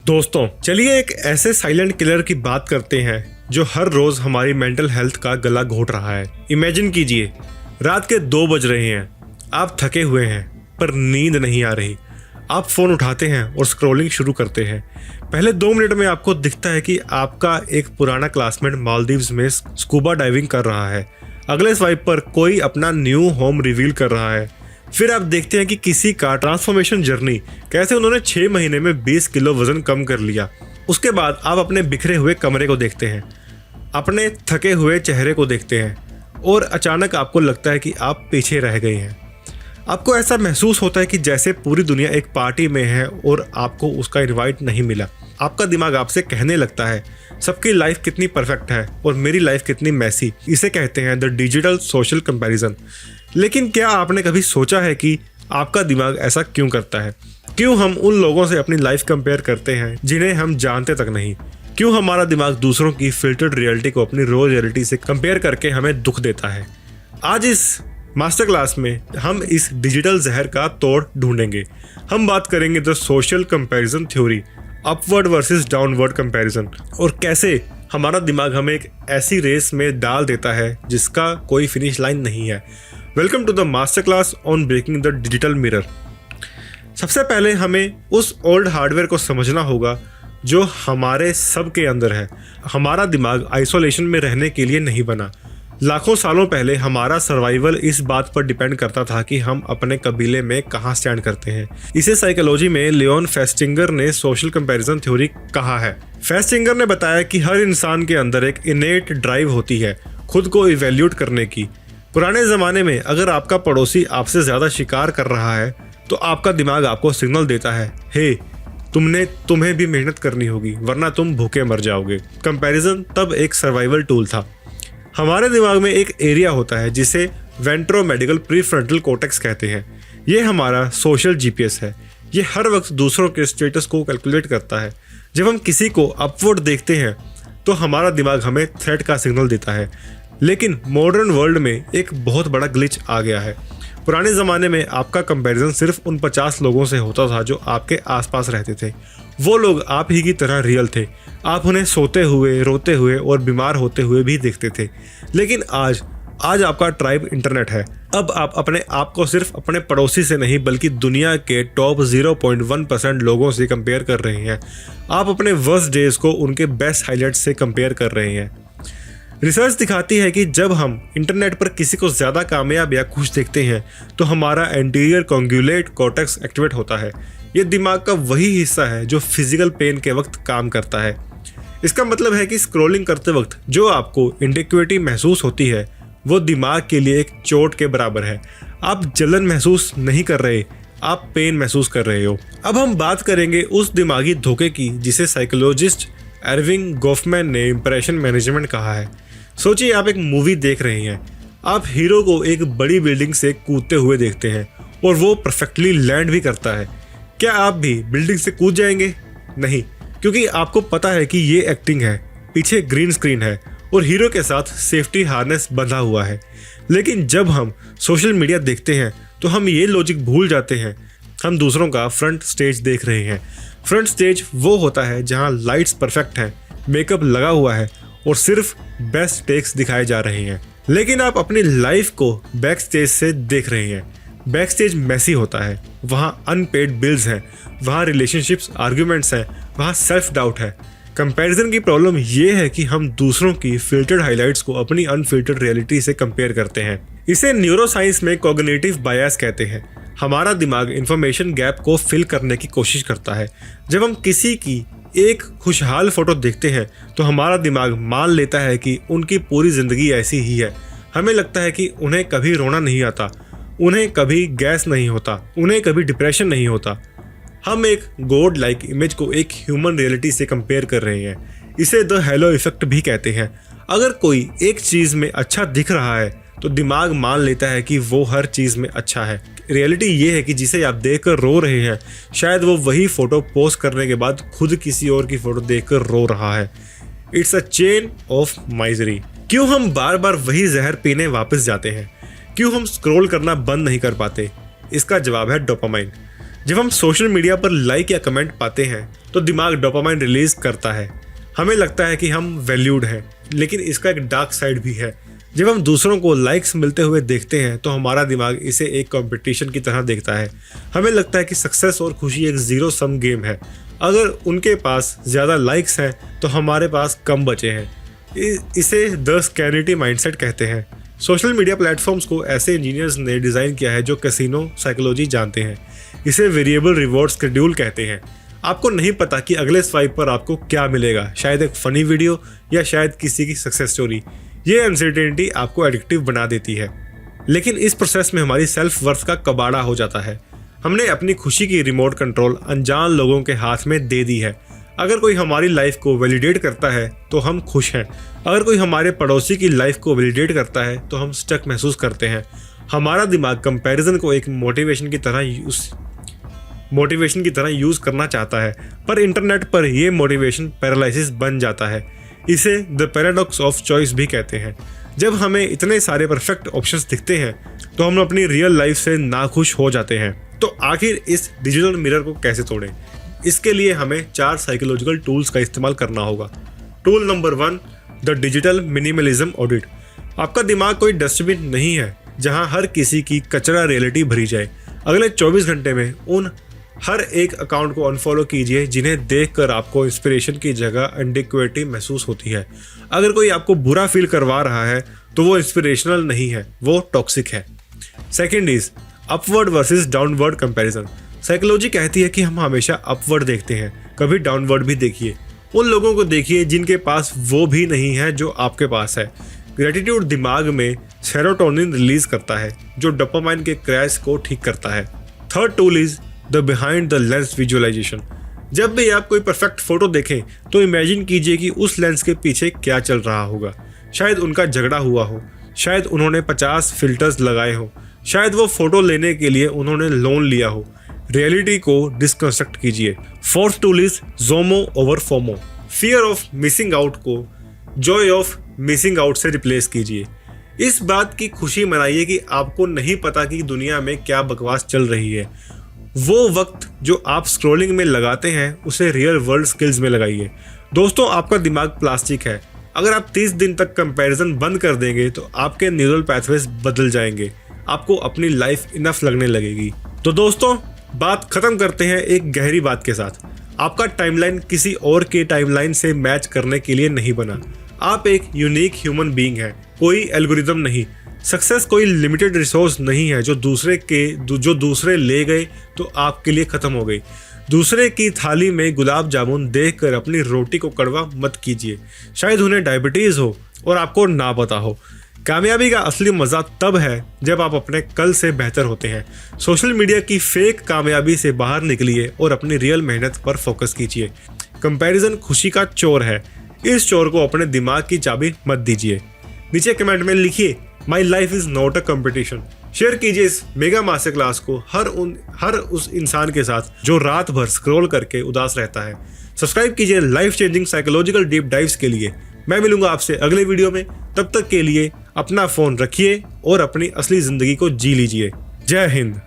दोस्तों चलिए एक ऐसे साइलेंट किलर की बात करते हैं जो हर रोज हमारी मेंटल हेल्थ का गला घोट रहा है। इमेजिन कीजिए रात के 2 बज रहे हैं, आप थके हुए हैं पर नींद नहीं आ रही। आप फोन उठाते हैं और स्क्रॉलिंग शुरू करते हैं। पहले 2 मिनट में आपको दिखता है कि आपका एक पुराना क्लासमेट मालदीव्स में स्कूबा डाइविंग कर रहा है। अगले स्वाइप पर कोई अपना न्यू होम रिवील कर रहा है। फिर आप देखते हैं कि किसी का ट्रांसफॉर्मेशन जर्नी, कैसे उन्होंने 6 महीने में 20 किलो वजन कम कर लिया। उसके बाद आप अपने बिखरे हुए कमरे को देखते हैं, अपने थके हुए चेहरे को देखते हैं और अचानक आपको लगता है कि आप पीछे रह गए हैं। आपको ऐसा महसूस होता है कि जैसे पूरी दुनिया एक पार्टी में है और आपको उसका इनवाइट नहीं मिला। आपका दिमाग आपसे कहने लगता है सबकी लाइफ कितनी परफेक्ट है और मेरी लाइफ कितनी मैसी। इसे कहते हैं द डिजिटल सोशल कंपैरिजन। लेकिन क्या आपने कभी सोचा है कि आपका दिमाग ऐसा क्यों करता है? क्यों हम उन लोगों से अपनी लाइफ कंपेयर करते हैं जिन्हें हम जानते तक नहीं? क्यों हमारा दिमाग दूसरों की फिल्टर्ड रियलिटी को अपनी रॉ रियलिटी से कंपेयर करके हमें दुख देता है? आज इस मास्टर क्लास में हम इस डिजिटल जहर का तोड़ ढूंढेंगे। हम बात करेंगे the social comparison theory, upward versus downward comparison, और कैसे हमारा दिमाग हमें एक ऐसी रेस में डाल देता है जिसका कोई फिनिश लाइन नहीं है। Welcome to the master class on breaking the digital mirror. सबसे पहले हमें उस ओल्ड हार्डवेयर को समझना होगा जो हमारे सब के अंदर है। हमारा दिमाग आइसोलेशन में रहने के लिए नहीं बना। लाखों सालों पहले हमारा सर्वाइवल इस बात पर डिपेंड करता था कि हम अपने कबीले में कहाँ स्टैंड करते हैं। इसे साइकोलॉजी में लियोन फेस्टिंगर ने सोशल कंपैरिजन थ्योरी कहा है। फेस्टिंगर ने बताया कि हर इंसान के अंदर एक इनेट ड्राइव होती है खुद को इवैल्यूएट करने की। पुराने ज़माने में अगर आपका पड़ोसी आपसे ज़्यादा शिकार कर रहा है तो आपका दिमाग आपको सिग्नल देता है, हे तुम्हें भी मेहनत करनी होगी वरना तुम भूखे मर जाओगे। कंपैरिजन तब एक सर्वाइवल टूल था। हमारे दिमाग में एक एरिया होता है जिसे वेंट्रोमेडिकल प्रीफ्रंटल कॉर्टेक्स कहते हैं। ये हमारा सोशल जीपीएस है। ये हर वक्त दूसरों के स्टेटस को कैलकुलेट करता है। जब हम किसी को अपवर्ड देखते हैं तो हमारा दिमाग हमें थ्रेट का सिग्नल देता है। लेकिन मॉडर्न वर्ल्ड में एक बहुत बड़ा ग्लिच आ गया है। पुराने ज़माने में आपका कंपैरिजन सिर्फ उन 50 लोगों से होता था जो आपके आसपास रहते थे। वो लोग आप ही की तरह रियल थे। आप उन्हें सोते हुए, रोते हुए और बीमार होते हुए भी देखते थे। लेकिन आज आपका ट्राइब इंटरनेट है। अब आप अपने आप को सिर्फ अपने पड़ोसी से नहीं बल्कि दुनिया के टॉप 0.1% लोगों से कंपेयर कर रहे हैं। आप अपने वर्स्ट डेज को उनके बेस्ट हाइलाइट्स से कंपेयर कर रहे हैं। रिसर्च दिखाती है कि जब हम इंटरनेट पर किसी को ज़्यादा कामयाब या खुश देखते हैं तो हमारा एंटीरियर कॉन्ग्युलेट कॉर्टेक्स एक्टिवेट होता है। ये दिमाग का वही हिस्सा है जो फिजिकल पेन के वक्त काम करता है। इसका मतलब है कि स्क्रॉलिंग करते वक्त जो आपको इनडेक्विटी महसूस होती है वो दिमाग के लिए एक चोट के बराबर है। आप जलन महसूस नहीं कर रहे, आप पेन महसूस कर रहे हो। अब हम बात करेंगे उस दिमागी धोखे की जिसे साइकोलॉजिस्ट एर्विंग गोफमैन ने इंप्रेशन मैनेजमेंट कहा है। सोचिए आप एक मूवी देख रहे हैं। आप हीरो को एक बड़ी बिल्डिंग से कूदते हुए देखते हैं और वो परफेक्टली लैंड भी करता है। क्या आप भी बिल्डिंग से कूद जाएंगे? नहीं, क्योंकि आपको पता है कि ये एक्टिंग है, पीछे ग्रीन स्क्रीन है और हीरो के साथ सेफ्टी हार्नेस बंधा हुआ है। लेकिन जब हम सोशल मीडिया देखते हैं तो हम ये लॉजिक भूल जाते हैं। हम दूसरों का फ्रंट स्टेज देख रहे हैं। फ्रंट स्टेज वो होता है जहाँ लाइट्स परफेक्ट हैं, मेकअप लगा हुआ है और सिर्फ बेस्ट टेक्स दिखाए जा रहे हैं। लेकिन आप अपनी लाइफ को बैक स्टेज से देख रहे हैं। बैक स्टेज मैसी होता है। वहाँ अनपेड बिल्स हैं, वहाँ रिलेशनशिप्स आर्ग्यूमेंट्स हैं, वहाँ सेल्फ डाउट है। कंपैरिजन की प्रॉब्लम ये है कि हम दूसरों की फिल्टर्ड हाइलाइट्स को अपनी अनफिल्टर्ड रियलिटी से कंपेयर करते हैं। इसे न्यूरोसाइंस में कॉग्निटिव बायस कहते हैं। हमारा दिमाग इंफॉर्मेशन गैप को फिल करने की कोशिश करता है। जब हम किसी की एक खुशहाल फोटो देखते हैं तो हमारा दिमाग मान लेता है कि उनकी पूरी जिंदगी ऐसी ही है। हमें लगता है कि उन्हें कभी रोना नहीं आता, उन्हें कभी गैस नहीं होता, उन्हें कभी डिप्रेशन नहीं होता। हम एक गॉड लाइक इमेज को एक ह्यूमन रियलिटी से कंपेयर कर रहे हैं। इसे द हेलो इफेक्ट भी कहते हैं। अगर कोई एक चीज़ में अच्छा दिख रहा है तो दिमाग मान लेता है कि वो हर चीज़ में अच्छा है। रियलिटी ये है कि जिसे आप देखकर रो रहे हैं शायद वो वही फोटो पोस्ट करने के बाद खुद किसी और की फोटो देखकर रो रहा है। It's a chain of misery. क्यों हम बार बार वही जहर पीने वापस जाते हैं? क्यों हम स्क्रॉल करना बंद नहीं कर पाते? इसका जवाब है डोपामाइन। जब हम सोशल मीडिया पर लाइक या कमेंट पाते हैं तो दिमाग डोपामाइन रिलीज करता है। हमें लगता है कि हम वैल्यूड हैं, लेकिन इसका एक डार्क साइड भी है। जब हम दूसरों को लाइक्स मिलते हुए देखते हैं तो हमारा दिमाग इसे एक कंपटीशन की तरह देखता है। हमें लगता है कि सक्सेस और खुशी एक जीरो सम गेम है। अगर उनके पास ज़्यादा लाइक्स हैं तो हमारे पास कम बचे हैं। इसे द स्कैनिटी माइंडसेट कहते हैं। सोशल मीडिया प्लेटफॉर्म्स को ऐसे इंजीनियर्स ने डिज़ाइन किया है जो कैसीनो साइकोलॉजी जानते हैं। इसे वेरिएबल रिवॉर्ड शेड्यूल कहते हैं। आपको नहीं पता कि अगले स्वाइप पर आपको क्या मिलेगा, शायद एक फनी वीडियो या शायद किसी की सक्सेस स्टोरी। ये अनसर्टेनिटी आपको एडिक्टिव बना देती है, लेकिन इस प्रोसेस में हमारी सेल्फ वर्थ का कबाड़ा हो जाता है। हमने अपनी खुशी की रिमोट कंट्रोल अनजान लोगों के हाथ में दे दी है। अगर कोई हमारी लाइफ को वैलिडेट करता है तो हम खुश हैं। अगर कोई हमारे पड़ोसी की लाइफ को वैलिडेट करता है तो हम स्टक महसूस करते हैं। हमारा दिमाग कंपैरिजन को एक मोटिवेशन की तरह यूज़ करना चाहता है, पर इंटरनेट पर यह मोटिवेशन पैरालिसिस बन जाता है। इसे द पैराडॉक्स ऑफ चॉइस भी कहते हैं। जब हमें इतने सारे परफेक्ट ऑप्शंस दिखते हैं तो हम अपनी रियल लाइफ से नाखुश हो जाते हैं। तो आखिर इस डिजिटल मिरर को कैसे तोड़ें? इसके लिए हमें 4 साइकोलॉजिकल टूल्स का इस्तेमाल करना होगा। Tool number 1, the digital minimalism audit. आपका दिमाग कोई डस्टबिन नहीं है जहां हर किसी की कचरा रियलिटी भरी जाए। अगले 24 घंटे में उन हर एक अकाउंट को अनफॉलो कीजिए जिन्हें देखकर आपको इंस्पिरेशन की जगह एडिक्वेटी महसूस होती है। अगर कोई आपको बुरा फील करवा रहा है तो वो इंस्पिरेशनल नहीं है, वो टॉक्सिक है। Second is upward versus downward comparison. Psychology कहती है कि हम हमेशा अपवर्ड देखते हैं, कभी डाउनवर्ड भी देखिए। उन लोगों को देखिए जिनके पास वो भी नहीं है जो आपके पास है। ग्रेटिट्यूड दिमाग में सेरोटोनिन रिलीज करता है जो डोपामाइन के क्रैश को ठीक करता है। Third tool is the behind the lens visualisation. जब भी आप कोई परफेक्ट फोटो देखें तो इमेजिन कीजिए कि उस लेंस के पीछे क्या चल रहा होगा। शायद उनका झगड़ा हुआ हो, शायद उन्होंने 50 फिल्टर्स लगाए हो, शायद वो फोटो लेने के लिए उन्होंने लोन लिया हो। रियलिटी को डिस्कंस्ट्रक्ट कीजिए। Fourth tool is Jomo over FOMO. Fear of missing out को जॉय ऑफ मिसिंग आउट से रिप्लेस कीजिए। इस बात की खुशी मनाइए कि आपको नहीं पता कि दुनिया में क्या बकवास चल रही है। वो वक्त जो आप स्क्रॉलिंग में लगाते हैं उसे रियल वर्ल्ड स्किल्स में लगाइए। दोस्तों, आपका दिमाग प्लास्टिक है। अगर आप 30 दिन तक कंपैरिजन बंद कर देंगे तो आपके न्यूरल पाथवेज बदल जाएंगे। आपको अपनी लाइफ इनफ लगने लगेगी। तो दोस्तों, बात खत्म करते हैं एक गहरी बात के साथ। आपका टाइमलाइन किसी और के टाइमलाइन से मैच करने के लिए नहीं बना। आप एक यूनिक ह्यूमन बीइंग है, कोई एल्गोरिदम नहीं। सक्सेस कोई लिमिटेड रिसोर्स नहीं है जो दूसरे ले गए तो आपके लिए खत्म हो गई। दूसरे की थाली में गुलाब जामुन देखकर अपनी रोटी को कड़वा मत कीजिए। शायद उन्हें डायबिटीज हो और आपको ना पता हो। कामयाबी का असली मजा तब है जब आप अपने कल से बेहतर होते हैं। सोशल मीडिया की फेक कामयाबी से बाहर निकलिए और अपनी रियल मेहनत पर फोकस कीजिए। कंपैरिजन खुशी का चोर है। इस चोर को अपने दिमाग की चाबी मत दीजिए। नीचे कमेंट में लिखिए, my life is not a competition. Share कीजिए इस मेगा मास्टर क्लास को हर उस इंसान के साथ जो रात भर स्क्रॉल करके उदास रहता है। सब्सक्राइब कीजिए life changing psychological deep dives के लिए। मैं मिलूंगा आपसे अगले वीडियो में। तब तक के लिए अपना फोन रखिए और अपनी असली जिंदगी को जी लीजिए। जय हिंद।